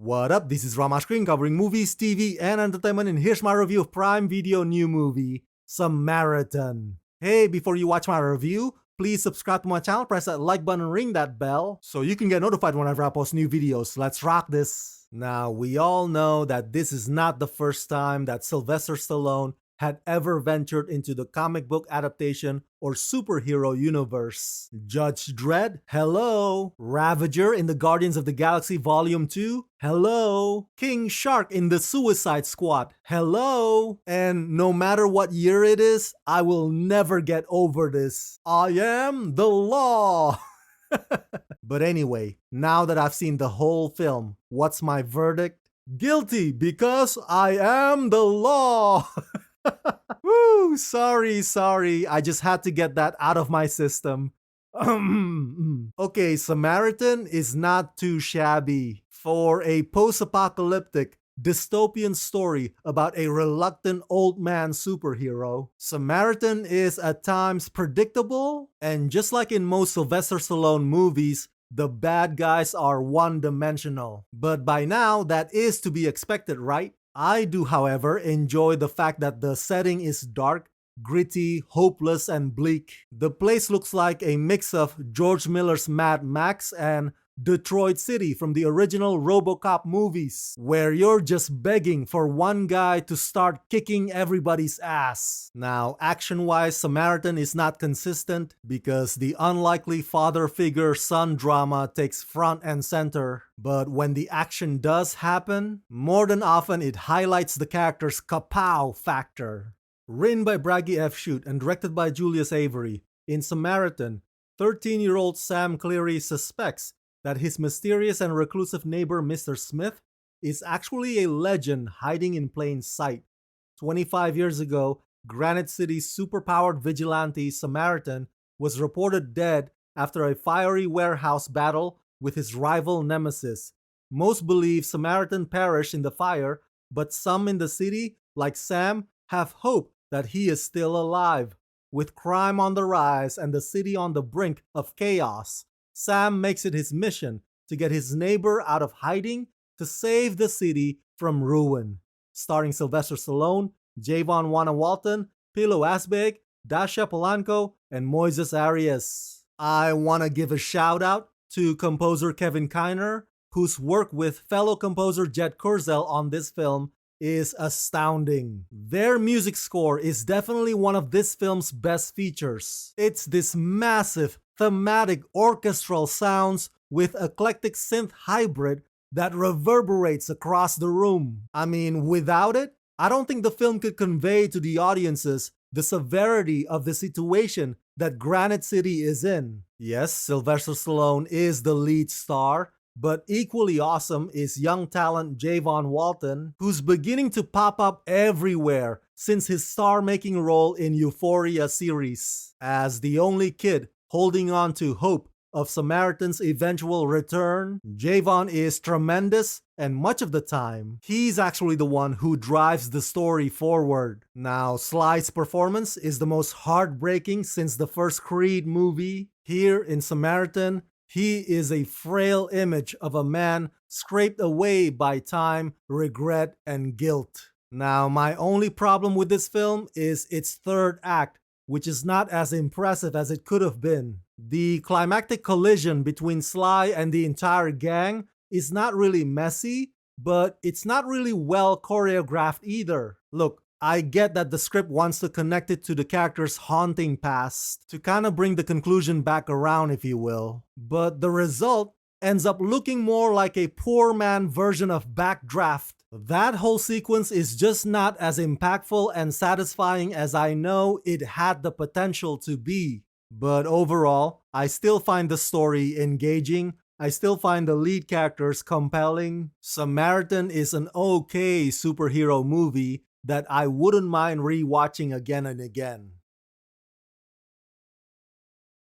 What up? This is Rama Screen covering movies, TV, and entertainment, and here's my review of Prime Video new movie, Samaritan. Hey, before you watch my review, please subscribe to my channel, press that like button, and ring that bell so you can get notified whenever I post new videos. Let's rock this. Now, we all know that this is not the first time that Sylvester Stallone had ever ventured into the comic book adaptation or superhero universe. Judge Dredd? Hello. Ravager in the Guardians of the Galaxy Volume 2? Hello. King Shark in the Suicide Squad? Hello. And no matter what year it is, I will never get over this. I am the law. But anyway, now that I've seen the whole film, what's my verdict? Guilty because I am the law. Woo, sorry. I just had to get that out of my system. Okay, Samaritan is not too shabby for a post-apocalyptic dystopian story about a reluctant old man superhero. Samaritan is at times predictable, and just like in most Sylvester Stallone movies, the bad guys are one-dimensional. But by now, that is to be expected, right? I do, however, enjoy the fact that the setting is dark, gritty, hopeless, and bleak. The place looks like a mix of George Miller's Mad Max and Detroit City from the original RoboCop movies, where you're just begging for one guy to start kicking everybody's ass. Now, action-wise, Samaritan is not consistent because the unlikely father figure-son drama takes front and center. But when the action does happen, more than often it highlights the character's kapow factor. Written by Bragi F. Shute and directed by Julius Avery, in Samaritan, 13-year-old Sam Cleary suspects that his mysterious and reclusive neighbor Mr. Smith is actually a legend hiding in plain sight. 25 years ago, Granite City's superpowered vigilante Samaritan was reported dead after a fiery warehouse battle with his rival nemesis. Most believe Samaritan perished in the fire, but some in the city, like Sam, have hope that he is still alive. With crime on the rise and the city on the brink of chaos, Sam makes it his mission to get his neighbor out of hiding to save the city from ruin. Starring Sylvester Stallone, Javon Walton, Pilo Asbæk, Dasha Polanco, and Moises Arias. I want to give a shout out to composer Kevin Kiner, whose work with fellow composer Jet Kurzel on this film is astounding. Their music score is definitely one of this film's best features. It's this massive, thematic orchestral sounds with eclectic synth hybrid that reverberates across the room. I mean, without it, I don't think the film could convey to the audiences the severity of the situation that Granite City is in. Yes, Sylvester Stallone is the lead star, but equally awesome is young talent Javon Walton, who's beginning to pop up everywhere since his star-making role in Euphoria series. As the only kid holding on to hope of Samaritan's eventual return, Javon is tremendous, and much of the time, he's actually the one who drives the story forward. Now, Sly's performance is the most heartbreaking since the first Creed movie. Here in Samaritan, he is a frail image of a man scraped away by time, regret, and guilt. Now, my only problem with this film is its third act, which is not as impressive as it could have been. The climactic collision between Sly and the entire gang is not really messy, but it's not really well choreographed either. Look, I get that the script wants to connect it to the character's haunting past, to kind of bring the conclusion back around, if you will. But the result ends up looking more like a poor man version of Backdraft. That whole sequence is just not as impactful and satisfying as I know it had the potential to be. But overall, I still find the story engaging. I still find the lead characters compelling. Samaritan is an okay superhero movie that I wouldn't mind rewatching again and again.